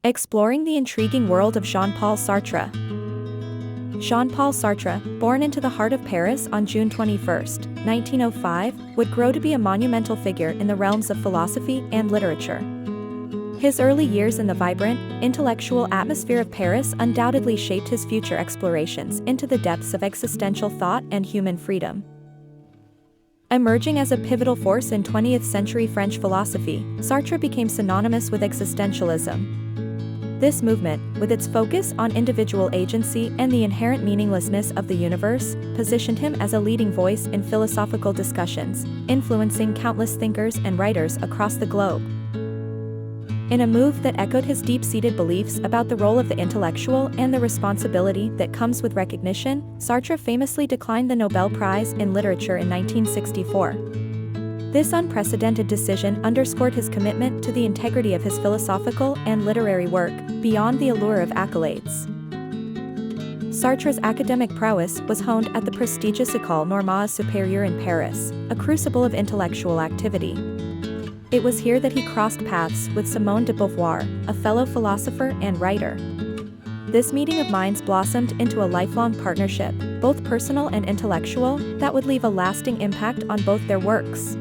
Exploring the intriguing world of Jean-Paul Sartre. Jean-Paul Sartre, born into the heart of Paris on June 21, 1905, would grow to be a monumental figure in the realms of philosophy and literature. His early years in the vibrant, intellectual atmosphere of Paris undoubtedly shaped his future explorations into the depths of existential thought and human freedom. Emerging as a pivotal force in 20th-century French philosophy, Sartre became synonymous with existentialism. This movement, with its focus on individual agency and the inherent meaninglessness of the universe, positioned him as a leading voice in philosophical discussions, influencing countless thinkers and writers across the globe. In a move that echoed his deep-seated beliefs about the role of the intellectual and the responsibility that comes with recognition, Sartre famously declined the Nobel Prize in Literature in 1964. This unprecedented decision underscored his commitment to the integrity of his philosophical and literary work, beyond the allure of accolades. Sartre's academic prowess was honed at the prestigious École Normale Supérieure in Paris, a crucible of intellectual activity. It was here that he crossed paths with Simone de Beauvoir, a fellow philosopher and writer. This meeting of minds blossomed into a lifelong partnership, both personal and intellectual, that would leave a lasting impact on both their works.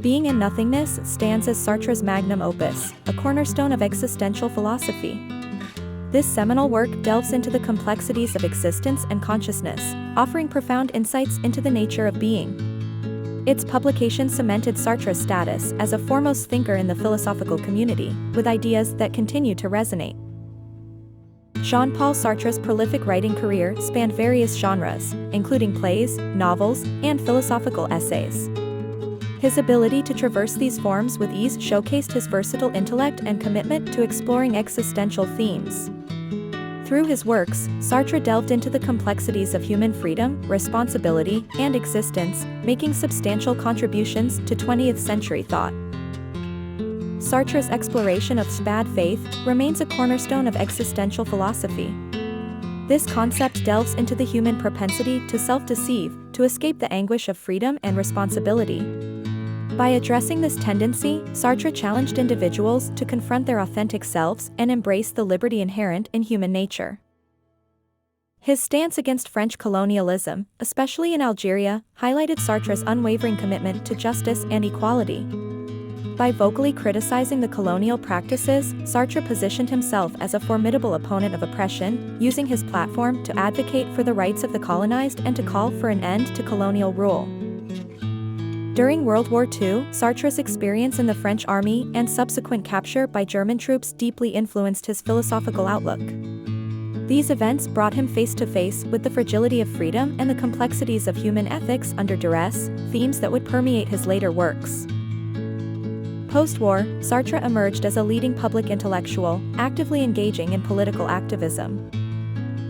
Being in Nothingness stands as Sartre's magnum opus, a cornerstone of existential philosophy. This seminal work delves into the complexities of existence and consciousness, offering profound insights into the nature of being. Its publication cemented Sartre's status as a foremost thinker in the philosophical community, with ideas that continue to resonate. Jean-Paul Sartre's prolific writing career spanned various genres, including plays, novels, and philosophical essays. His ability to traverse these forms with ease showcased his versatile intellect and commitment to exploring existential themes. Through his works, Sartre delved into the complexities of human freedom, responsibility, and existence, making substantial contributions to 20th-century thought. Sartre's exploration of bad faith remains a cornerstone of existential philosophy. This concept delves into the human propensity to self-deceive, to escape the anguish of freedom and responsibility. By addressing this tendency, Sartre challenged individuals to confront their authentic selves and embrace the liberty inherent in human nature. His stance against French colonialism, especially in Algeria, highlighted Sartre's unwavering commitment to justice and equality. By vocally criticizing the colonial practices, Sartre positioned himself as a formidable opponent of oppression, using his platform to advocate for the rights of the colonized and to call for an end to colonial rule. During World War II, Sartre's experience in the French army and subsequent capture by German troops deeply influenced his philosophical outlook. These events brought him face to face with the fragility of freedom and the complexities of human ethics under duress, themes that would permeate his later works. Post-war, Sartre emerged as a leading public intellectual, actively engaging in political activism.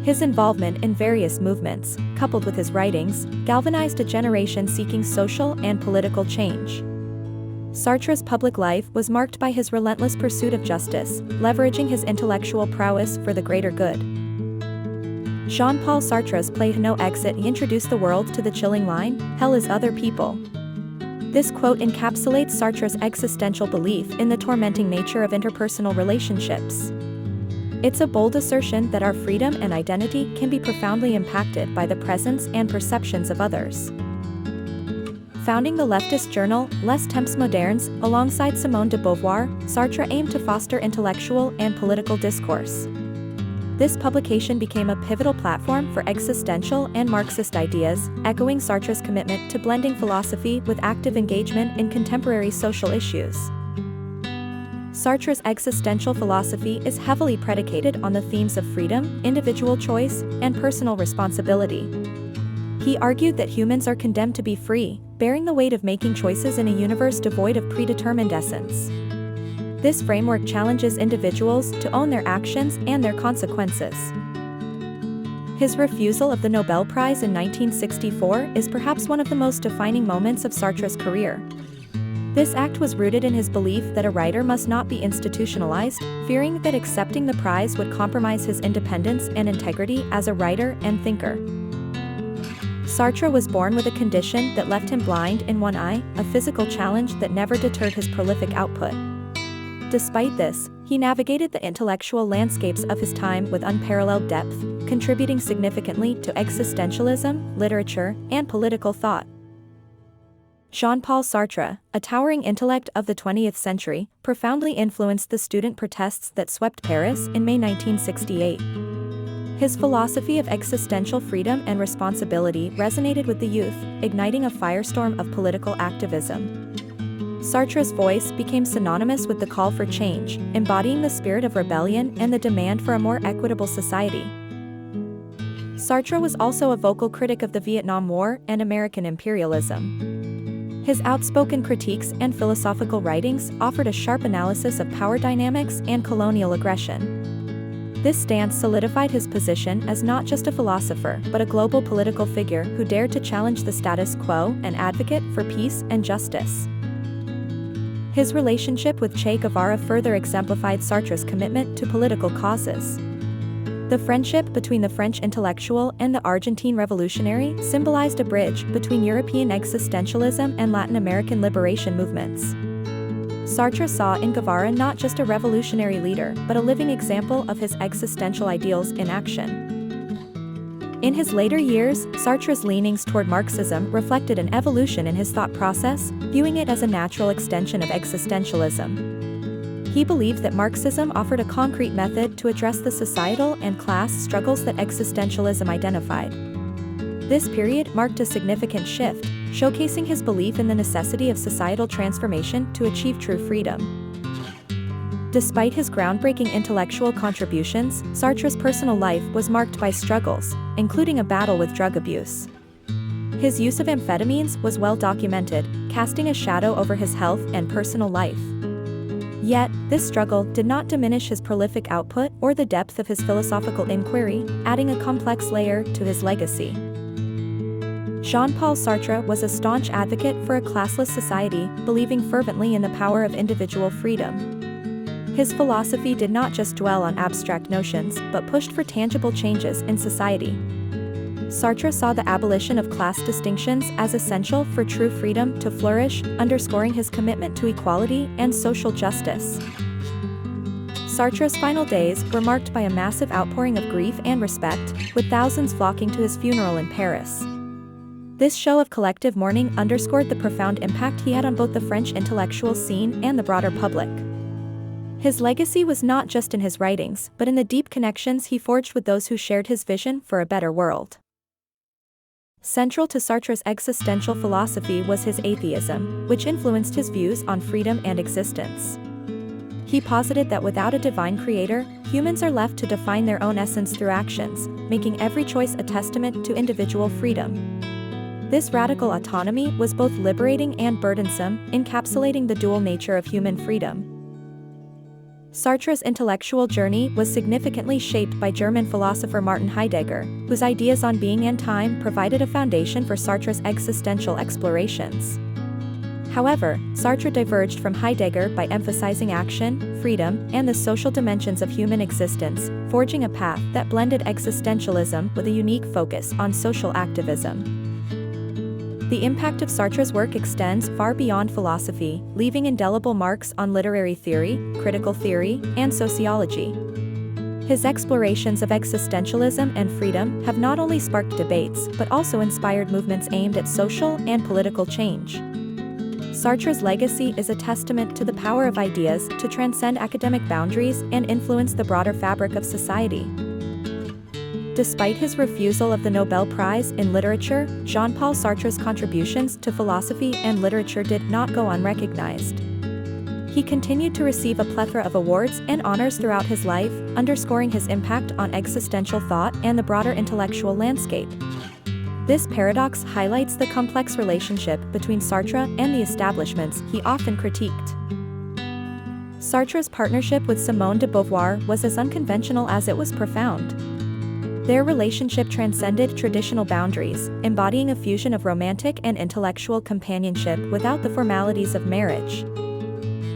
His involvement in various movements, coupled with his writings, galvanized a generation seeking social and political change. Sartre's public life was marked by his relentless pursuit of justice, leveraging his intellectual prowess for the greater good. Jean-Paul Sartre's play No Exit introduced the world to the chilling line, "Hell is other people." This quote encapsulates Sartre's existential belief in the tormenting nature of interpersonal relationships. It's a bold assertion that our freedom and identity can be profoundly impacted by the presence and perceptions of others. Founding the leftist journal Les Temps Modernes alongside Simone de Beauvoir, Sartre aimed to foster intellectual and political discourse. This publication became a pivotal platform for existential and Marxist ideas, echoing Sartre's commitment to blending philosophy with active engagement in contemporary social issues. Sartre's existential philosophy is heavily predicated on the themes of freedom, individual choice, and personal responsibility. He argued that humans are condemned to be free, bearing the weight of making choices in a universe devoid of predetermined essence. This framework challenges individuals to own their actions and their consequences. His refusal of the Nobel Prize in 1964 is perhaps one of the most defining moments of Sartre's career. This act was rooted in his belief that a writer must not be institutionalized, fearing that accepting the prize would compromise his independence and integrity as a writer and thinker. Sartre was born with a condition that left him blind in one eye, a physical challenge that never deterred his prolific output. Despite this, he he navigated the intellectual landscapes of his time with unparalleled depth, contributing significantly to existentialism, literature, and political thought. Jean-Paul Sartre, a towering intellect of the 20th century, profoundly influenced the student protests that swept Paris in May 1968. His philosophy of existential freedom and responsibility resonated with the youth, igniting a firestorm of political activism. Sartre's voice became synonymous with the call for change, embodying the spirit of rebellion and the demand for a more equitable society. Sartre was also a vocal critic of the Vietnam War and American imperialism. His outspoken critiques and philosophical writings offered a sharp analysis of power dynamics and colonial aggression. This stance solidified his position as not just a philosopher but a global political figure who dared to challenge the status quo and advocate for peace and justice. His relationship with Che Guevara further exemplified Sartre's commitment to political causes. The friendship between the French intellectual and the Argentine revolutionary symbolized a bridge between European existentialism and Latin American liberation movements. Sartre saw in Guevara not just a revolutionary leader but a living example of his existential ideals in action. In his later years, Sartre's leanings toward Marxism reflected an evolution in his thought process, viewing it as a natural extension of existentialism. He believed that Marxism offered a concrete method to address the societal and class struggles that existentialism identified. This period marked a significant shift, showcasing his belief in the necessity of societal transformation to achieve true freedom. Despite his groundbreaking intellectual contributions, Sartre's personal life was marked by struggles, including a battle with drug abuse. His use of amphetamines was well documented, casting a shadow over his health and personal life. Yet, this struggle did not diminish his prolific output or the depth of his philosophical inquiry, adding a complex layer to his legacy. Jean-Paul Sartre was a staunch advocate for a classless society, believing fervently in the power of individual freedom. His philosophy did not just dwell on abstract notions, but pushed for tangible changes in society. Sartre saw the abolition of class distinctions as essential for true freedom to flourish, underscoring his commitment to equality and social justice. Sartre's final days were marked by a massive outpouring of grief and respect, with thousands flocking to his funeral in Paris. This show of collective mourning underscored the profound impact he had on both the French intellectual scene and the broader public. His legacy was not just in his writings, but in the deep connections he forged with those who shared his vision for a better world. Central to Sartre's existential philosophy was his atheism, which influenced his views on freedom and existence. He posited that without a divine creator, humans are left to define their own essence through actions, making every choice a testament to individual freedom. This radical autonomy was both liberating and burdensome, encapsulating the dual nature of human freedom. Sartre's intellectual journey was significantly shaped by German philosopher Martin Heidegger, whose ideas on being and time provided a foundation for Sartre's existential explorations. However, Sartre diverged from Heidegger by emphasizing action, freedom, and the social dimensions of human existence, forging a path that blended existentialism with a unique focus on social activism. The impact of Sartre's work extends far beyond philosophy, leaving indelible marks on literary theory, critical theory, and sociology. His explorations of existentialism and freedom have not only sparked debates but also inspired movements aimed at social and political change. Sartre's legacy is a testament to the power of ideas to transcend academic boundaries and influence the broader fabric of society. Despite his refusal of the Nobel Prize in Literature, Jean-Paul Sartre's contributions to philosophy and literature did not go unrecognized. He continued to receive a plethora of awards and honors throughout his life, underscoring his impact on existential thought and the broader intellectual landscape. This paradox highlights the complex relationship between Sartre and the establishments he often critiqued. Sartre's partnership with Simone de Beauvoir was as unconventional as it was profound. Their relationship transcended traditional boundaries, embodying a fusion of romantic and intellectual companionship without the formalities of marriage.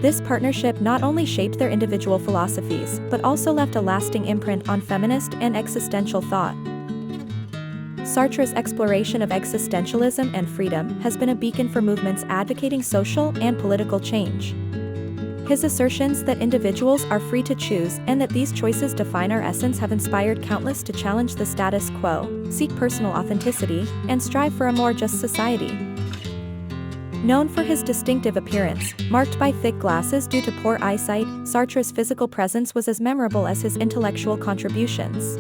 This partnership not only shaped their individual philosophies, but also left a lasting imprint on feminist and existential thought. Sartre's exploration of existentialism and freedom has been a beacon for movements advocating social and political change. His assertions that individuals are free to choose and that these choices define our essence have inspired countless to challenge the status quo, seek personal authenticity, and strive for a more just society. Known for his distinctive appearance, marked by thick glasses due to poor eyesight, Sartre's physical presence was as memorable as his intellectual contributions.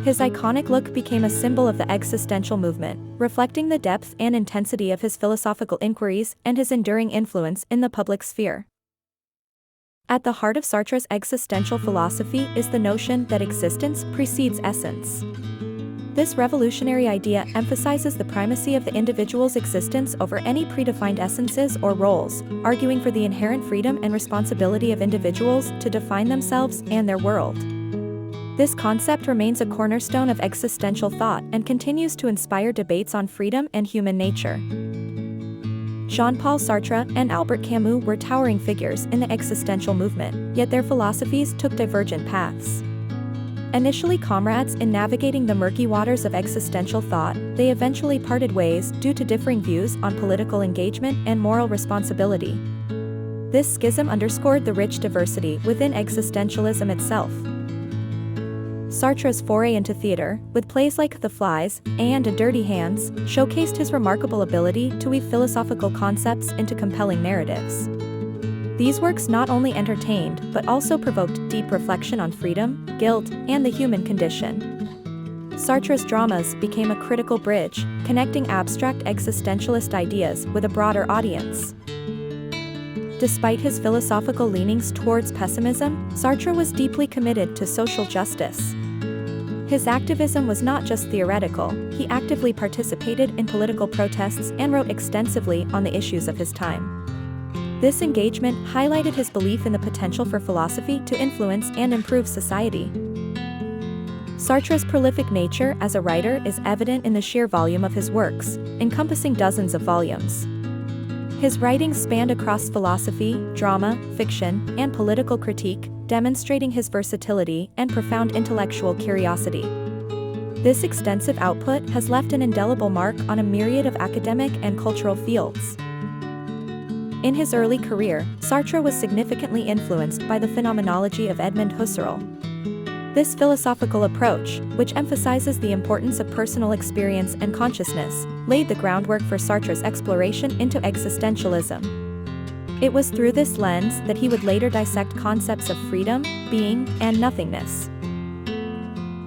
His iconic look became a symbol of the existential movement, reflecting the depth and intensity of his philosophical inquiries and his enduring influence in the public sphere. At the heart of Sartre's existential philosophy is the notion that existence precedes essence. This revolutionary idea emphasizes the primacy of the individual's existence over any predefined essences or roles, arguing for the inherent freedom and responsibility of individuals to define themselves and their world. This concept remains a cornerstone of existential thought and continues to inspire debates on freedom and human nature. Jean-Paul Sartre and Albert Camus were towering figures in the existential movement, yet their philosophies took divergent paths. Initially comrades in navigating the murky waters of existential thought, they eventually parted ways due to differing views on political engagement and moral responsibility. This schism underscored the rich diversity within existentialism itself. Sartre's foray into theater, with plays like The Flies and A Dirty Hands, showcased his remarkable ability to weave philosophical concepts into compelling narratives. These works not only entertained but also provoked deep reflection on freedom, guilt, and the human condition. Sartre's dramas became a critical bridge, connecting abstract existentialist ideas with a broader audience. Despite his philosophical leanings towards pessimism, Sartre was deeply committed to social justice. His activism was not just theoretical, he actively participated in political protests and wrote extensively on the issues of his time. This engagement highlighted his belief in the potential for philosophy to influence and improve society. Sartre's prolific nature as a writer is evident in the sheer volume of his works, encompassing dozens of volumes. His writings spanned across philosophy, drama, fiction, and political critique, demonstrating his versatility and profound intellectual curiosity. This extensive output has left an indelible mark on a myriad of academic and cultural fields. In his early career, Sartre was significantly influenced by the phenomenology of Edmund Husserl. This philosophical approach, which emphasizes the importance of personal experience and consciousness, laid the groundwork for Sartre's exploration into existentialism. It was through this lens that he would later dissect concepts of freedom, being, and nothingness.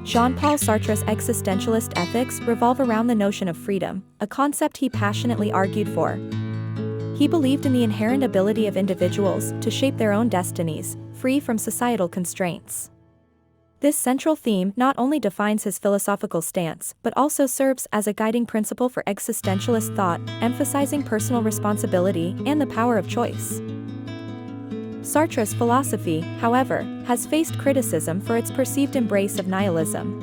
Jean-Paul Sartre's existentialist ethics revolve around the notion of freedom, a concept he passionately argued for. He believed in the inherent ability of individuals to shape their own destinies, free from societal constraints. This central theme not only defines his philosophical stance but also serves as a guiding principle for existentialist thought, emphasizing personal responsibility and the power of choice. Sartre's philosophy, however, has faced criticism for its perceived embrace of nihilism.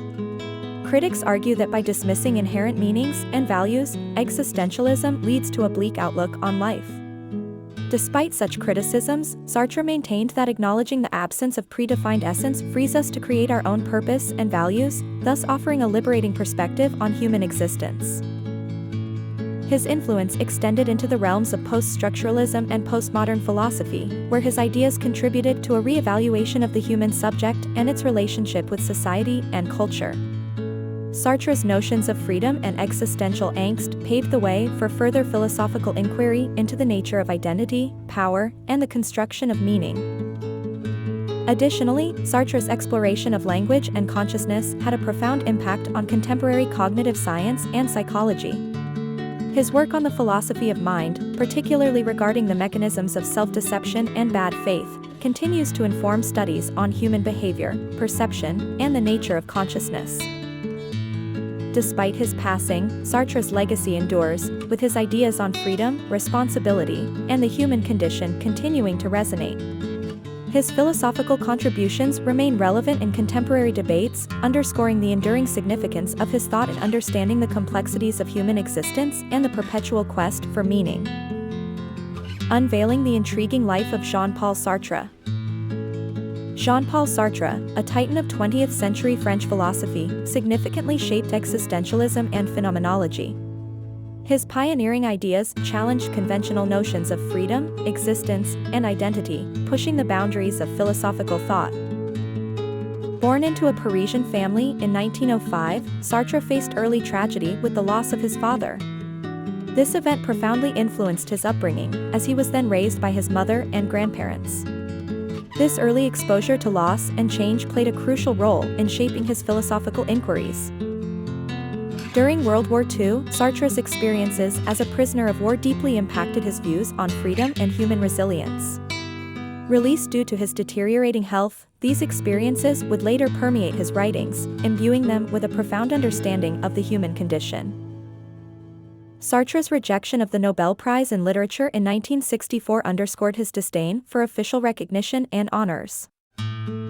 Critics argue that by dismissing inherent meanings and values, existentialism leads to a bleak outlook on life. Despite such criticisms, Sartre maintained that acknowledging the absence of predefined essence frees us to create our own purpose and values, thus offering a liberating perspective on human existence. His influence extended into the realms of post-structuralism and postmodern philosophy, where his ideas contributed to a re-evaluation of the human subject and its relationship with society and culture. Sartre's notions of freedom and existential angst paved the way for further philosophical inquiry into the nature of identity, power, and the construction of meaning. Additionally, Sartre's exploration of language and consciousness had a profound impact on contemporary cognitive science and psychology. His work on the philosophy of mind, particularly regarding the mechanisms of self-deception and bad faith, continues to inform studies on human behavior, perception, and the nature of consciousness. Despite his passing, Sartre's legacy endures, with his ideas on freedom, responsibility, and the human condition continuing to resonate. His philosophical contributions remain relevant in contemporary debates, underscoring the enduring significance of his thought in understanding the complexities of human existence and the perpetual quest for meaning. Unveiling the intriguing life of Jean-Paul Sartre. Jean-Paul Sartre, a titan of 20th-century French philosophy, significantly shaped existentialism and phenomenology. His pioneering ideas challenged conventional notions of freedom, existence, and identity, pushing the boundaries of philosophical thought. Born into a Parisian family in 1905, Sartre faced early tragedy with the loss of his father. This event profoundly influenced his upbringing, as he was then raised by his mother and grandparents. This early exposure to loss and change played a crucial role in shaping his philosophical inquiries. During World War II, Sartre's experiences as a prisoner of war deeply impacted his views on freedom and human resilience. Released due to his deteriorating health, these experiences would later permeate his writings, imbuing them with a profound understanding of the human condition. Sartre's rejection of the Nobel Prize in Literature in 1964 underscored his disdain for official recognition and honors.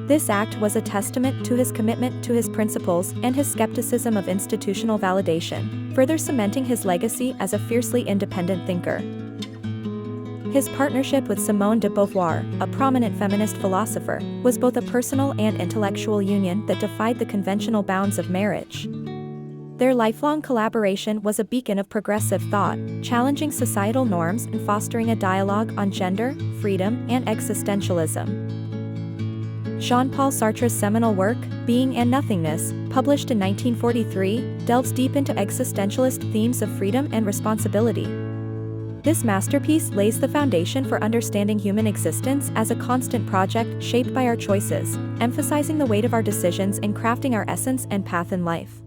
This act was a testament to his commitment to his principles and his skepticism of institutional validation, further cementing his legacy as a fiercely independent thinker. His partnership with Simone de Beauvoir, a prominent feminist philosopher, was both a personal and intellectual union that defied the conventional bounds of marriage. Their lifelong collaboration was a beacon of progressive thought, challenging societal norms and fostering a dialogue on gender, freedom, and existentialism. Jean-Paul Sartre's seminal work, Being and Nothingness, published in 1943, delves deep into existentialist themes of freedom and responsibility. This masterpiece lays the foundation for understanding human existence as a constant project shaped by our choices, emphasizing the weight of our decisions in crafting our essence and path in life.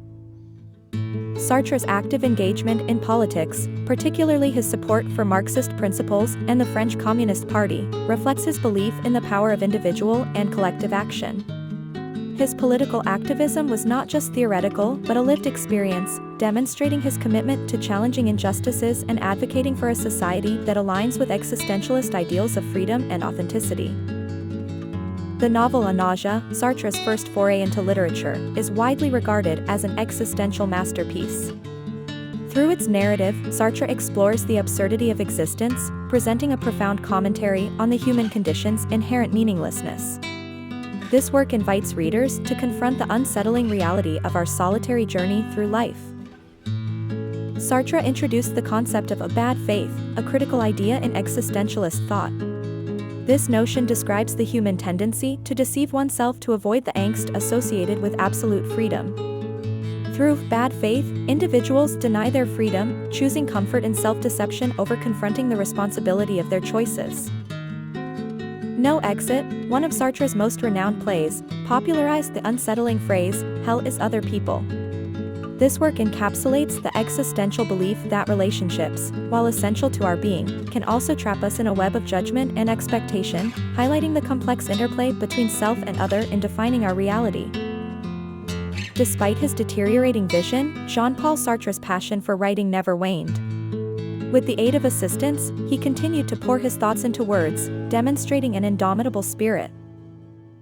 Sartre's active engagement in politics, particularly his support for Marxist principles and the French Communist Party, reflects his belief in the power of individual and collective action. His political activism was not just theoretical but a lived experience, demonstrating his commitment to challenging injustices and advocating for a society that aligns with existentialist ideals of freedom and authenticity. The novel A Nausea, Sartre's first foray into literature, is widely regarded as an existential masterpiece. Through its narrative, Sartre explores the absurdity of existence, presenting a profound commentary on the human condition's inherent meaninglessness. This work invites readers to confront the unsettling reality of our solitary journey through life. Sartre introduced the concept of a bad faith, a critical idea in existentialist thought. This notion describes the human tendency to deceive oneself to avoid the angst associated with absolute freedom. Through bad faith, individuals deny their freedom, choosing comfort in self-deception over confronting the responsibility of their choices. No Exit, one of Sartre's most renowned plays, popularized the unsettling phrase, "Hell is other people." This work encapsulates the existential belief that relationships, while essential to our being, can also trap us in a web of judgment and expectation, highlighting the complex interplay between self and other in defining our reality. Despite his deteriorating vision, Jean-Paul Sartre's passion for writing never waned. With the aid of assistants, he continued to pour his thoughts into words, demonstrating an indomitable spirit.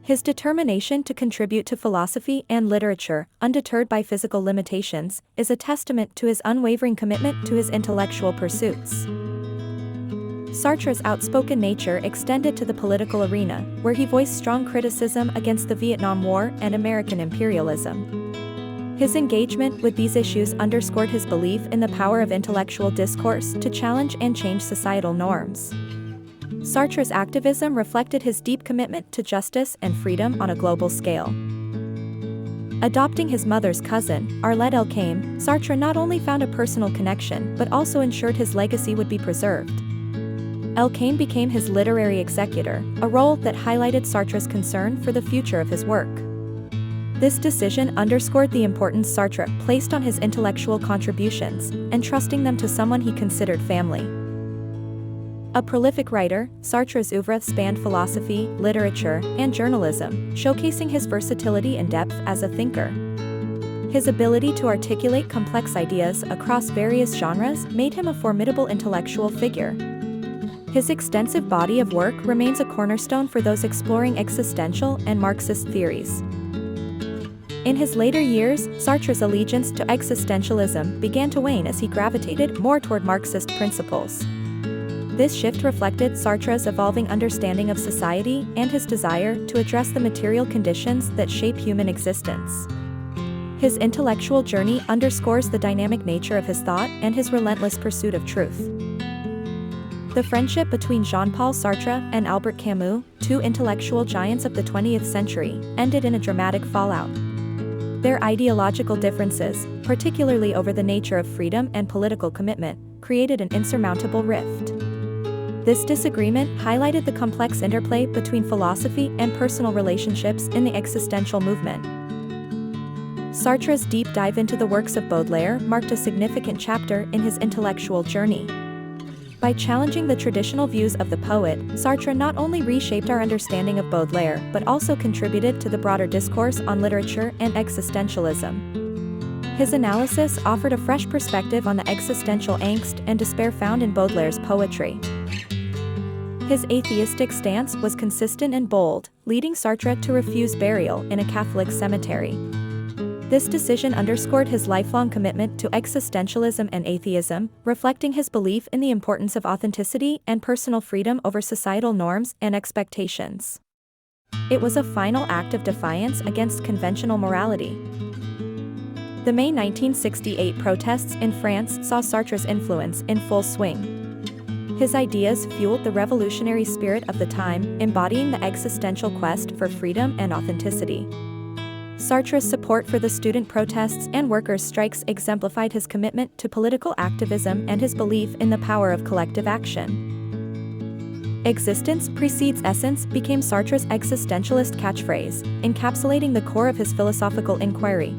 His determination to contribute to philosophy and literature, undeterred by physical limitations, is a testament to his unwavering commitment to his intellectual pursuits. Sartre's outspoken nature extended to the political arena, where he voiced strong criticism against the Vietnam War and American imperialism. His engagement with these issues underscored his belief in the power of intellectual discourse to challenge and change societal norms. Sartre's activism reflected his deep commitment to justice and freedom on a global scale. Adopting his mother's cousin, Arlette Elkaim, Sartre not only found a personal connection but also ensured his legacy would be preserved. Elkaim became his literary executor, a role that highlighted Sartre's concern for the future of his work. This decision underscored the importance Sartre placed on his intellectual contributions, entrusting them to someone he considered family. A prolific writer, Sartre's oeuvre spanned philosophy, literature, and journalism, showcasing his versatility and depth as a thinker. His ability to articulate complex ideas across various genres made him a formidable intellectual figure. His extensive body of work remains a cornerstone for those exploring existential and Marxist theories. In his later years, Sartre's allegiance to existentialism began to wane as he gravitated more toward Marxist principles. This shift reflected Sartre's evolving understanding of society and his desire to address the material conditions that shape human existence. His intellectual journey underscores the dynamic nature of his thought and his relentless pursuit of truth. The friendship between Jean-Paul Sartre and Albert Camus, two intellectual giants of the 20th century, ended in a dramatic fallout. Their ideological differences, particularly over the nature of freedom and political commitment, created an insurmountable rift. This disagreement highlighted the complex interplay between philosophy and personal relationships in the existential movement. Sartre's deep dive into the works of Baudelaire marked a significant chapter in his intellectual journey. By challenging the traditional views of the poet, Sartre not only reshaped our understanding of Baudelaire but also contributed to the broader discourse on literature and existentialism. His analysis offered a fresh perspective on the existential angst and despair found in Baudelaire's poetry. His atheistic stance was consistent and bold, leading Sartre to refuse burial in a Catholic cemetery. This decision underscored his lifelong commitment to existentialism and atheism, reflecting his belief in the importance of authenticity and personal freedom over societal norms and expectations. It was a final act of defiance against conventional morality. The May 1968 protests in France saw Sartre's influence in full swing. His ideas fueled the revolutionary spirit of the time, embodying the existential quest for freedom and authenticity. Sartre's support for the student protests and workers' strikes exemplified his commitment to political activism and his belief in the power of collective action. "Existence precedes essence" became Sartre's existentialist catchphrase, encapsulating the core of his philosophical inquiry.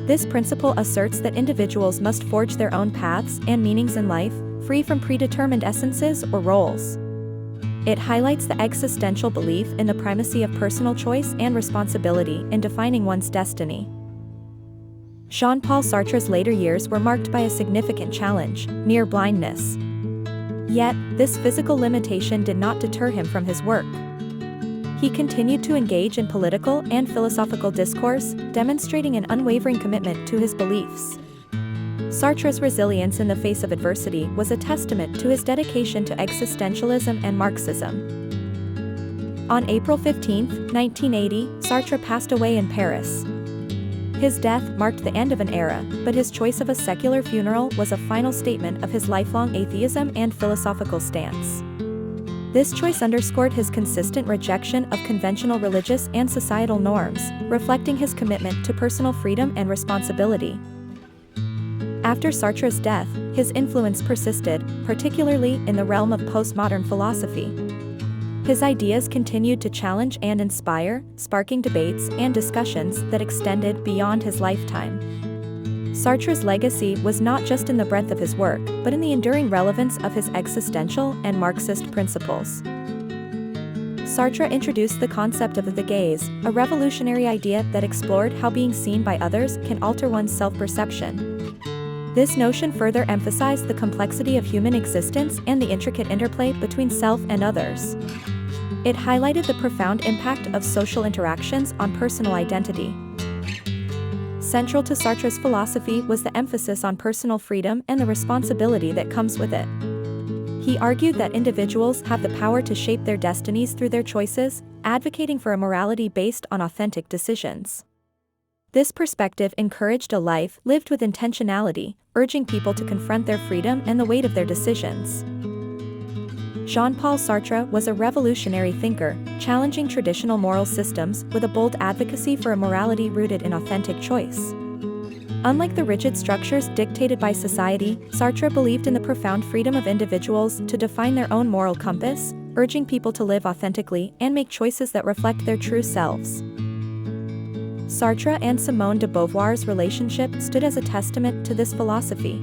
This principle asserts that individuals must forge their own paths and meanings in life, free from predetermined essences or roles. It highlights the existential belief in the primacy of personal choice and responsibility in defining one's destiny. Jean-Paul Sartre's later years were marked by a significant challenge: near blindness. Yet, this physical limitation did not deter him from his work. He continued to engage in political and philosophical discourse, demonstrating an unwavering commitment to his beliefs. Sartre's resilience in the face of adversity was a testament to his dedication to existentialism and Marxism. On April 15, 1980, Sartre passed away in Paris. His death marked the end of an era, but his choice of a secular funeral was a final statement of his lifelong atheism and philosophical stance. This choice underscored his consistent rejection of conventional religious and societal norms, reflecting his commitment to personal freedom and responsibility. After Sartre's death, his influence persisted, particularly in the realm of postmodern philosophy. His ideas continued to challenge and inspire, sparking debates and discussions that extended beyond his lifetime. Sartre's legacy was not just in the breadth of his work, but in the enduring relevance of his existential and Marxist principles. Sartre introduced the concept of the gaze, a revolutionary idea that explored how being seen by others can alter one's self-perception. This notion further emphasized the complexity of human existence and the intricate interplay between self and others. It highlighted the profound impact of social interactions on personal identity. Central to Sartre's philosophy was the emphasis on personal freedom and the responsibility that comes with it. He argued that individuals have the power to shape their destinies through their choices, advocating for a morality based on authentic decisions. This perspective encouraged a life lived with intentionality, urging people to confront their freedom and the weight of their decisions. Jean-Paul Sartre was a revolutionary thinker, challenging traditional moral systems with a bold advocacy for a morality rooted in authentic choice. Unlike the rigid structures dictated by society, Sartre believed in the profound freedom of individuals to define their own moral compass, urging people to live authentically and make choices that reflect their true selves. Sartre and Simone de Beauvoir's relationship stood as a testament to this philosophy.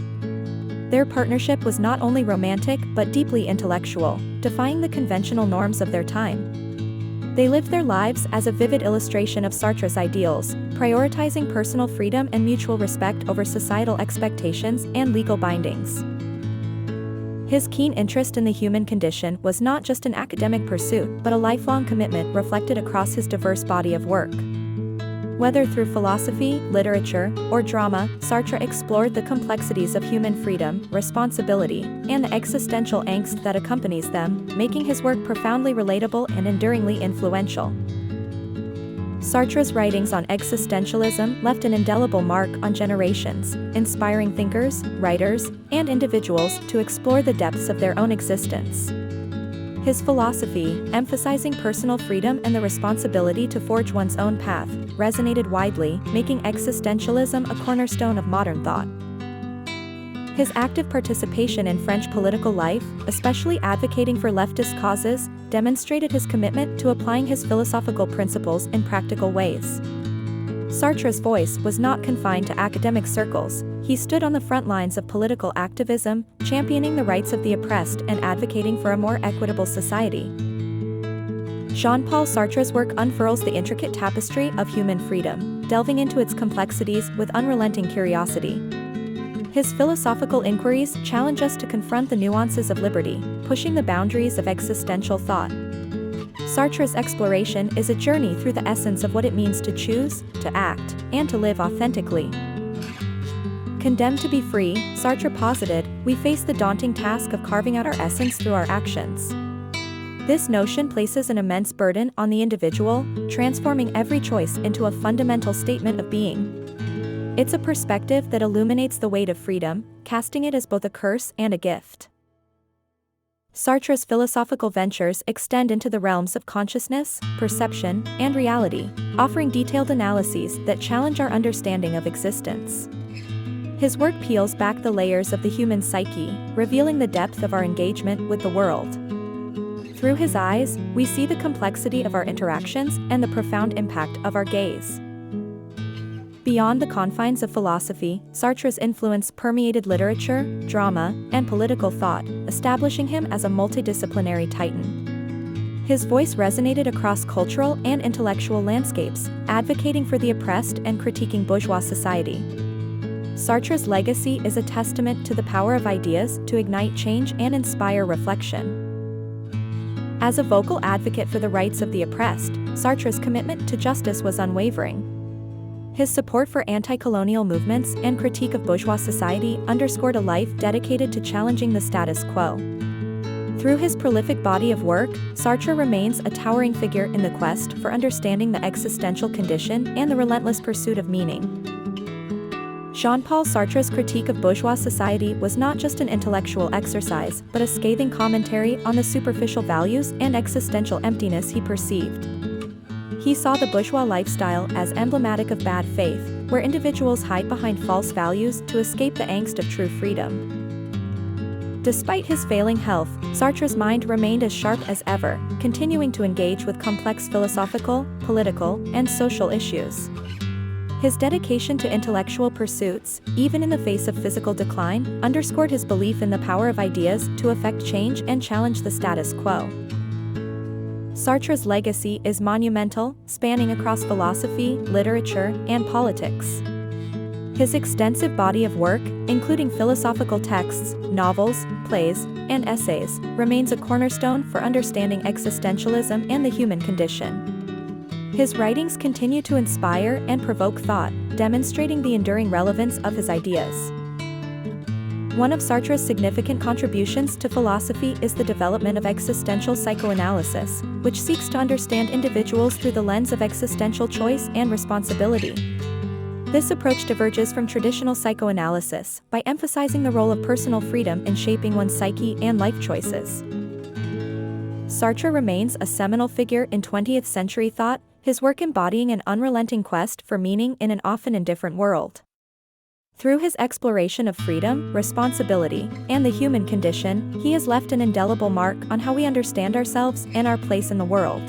Their partnership was not only romantic but deeply intellectual, defying the conventional norms of their time. They lived their lives as a vivid illustration of Sartre's ideals, prioritizing personal freedom and mutual respect over societal expectations and legal bindings. His keen interest in the human condition was not just an academic pursuit but a lifelong commitment reflected across his diverse body of work. Whether through philosophy, literature, or drama, Sartre explored the complexities of human freedom, responsibility, and the existential angst that accompanies them, making his work profoundly relatable and enduringly influential. Sartre's writings on existentialism left an indelible mark on generations, inspiring thinkers, writers, and individuals to explore the depths of their own existence. His philosophy, emphasizing personal freedom and the responsibility to forge one's own path, resonated widely, making existentialism a cornerstone of modern thought. His active participation in French political life, especially advocating for leftist causes, demonstrated his commitment to applying his philosophical principles in practical ways. Sartre's voice was not confined to academic circles. He stood on the front lines of political activism, championing the rights of the oppressed and advocating for a more equitable society. Jean-Paul Sartre's work unfurls the intricate tapestry of human freedom, delving into its complexities with unrelenting curiosity. His philosophical inquiries challenge us to confront the nuances of liberty, pushing the boundaries of existential thought. Sartre's exploration is a journey through the essence of what it means to choose, to act, and to live authentically. Condemned to be free, Sartre posited, we face the daunting task of carving out our essence through our actions. This notion places an immense burden on the individual, transforming every choice into a fundamental statement of being. It's a perspective that illuminates the weight of freedom, casting it as both a curse and a gift. Sartre's philosophical ventures extend into the realms of consciousness, perception, and reality, offering detailed analyses that challenge our understanding of existence. His work peels back the layers of the human psyche, revealing the depth of our engagement with the world. Through his eyes, we see the complexity of our interactions and the profound impact of our gaze. Beyond the confines of philosophy, Sartre's influence permeated literature, drama, and political thought, establishing him as a multidisciplinary titan. His voice resonated across cultural and intellectual landscapes, advocating for the oppressed and critiquing bourgeois society. Sartre's legacy is a testament to the power of ideas to ignite change and inspire reflection. As a vocal advocate for the rights of the oppressed, Sartre's commitment to justice was unwavering. His support for anti-colonial movements and critique of bourgeois society underscored a life dedicated to challenging the status quo. Through his prolific body of work, Sartre remains a towering figure in the quest for understanding the existential condition and the relentless pursuit of meaning. Jean-Paul Sartre's critique of bourgeois society was not just an intellectual exercise, but a scathing commentary on the superficial values and existential emptiness he perceived. He saw the bourgeois lifestyle as emblematic of bad faith, where individuals hide behind false values to escape the angst of true freedom. Despite his failing health, Sartre's mind remained as sharp as ever, continuing to engage with complex philosophical, political, and social issues. His dedication to intellectual pursuits, even in the face of physical decline, underscored his belief in the power of ideas to effect change and challenge the status quo. Sartre's legacy is monumental, spanning across philosophy, literature, and politics. His extensive body of work, including philosophical texts, novels, plays, and essays, remains a cornerstone for understanding existentialism and the human condition. His writings continue to inspire and provoke thought, demonstrating the enduring relevance of his ideas. One of Sartre's significant contributions to philosophy is the development of existential psychoanalysis, which seeks to understand individuals through the lens of existential choice and responsibility. This approach diverges from traditional psychoanalysis by emphasizing the role of personal freedom in shaping one's psyche and life choices. Sartre remains a seminal figure in 20th century thought, his work embodying an unrelenting quest for meaning in an often indifferent world. Through his exploration of freedom, responsibility, and the human condition, he has left an indelible mark on how we understand ourselves and our place in the world.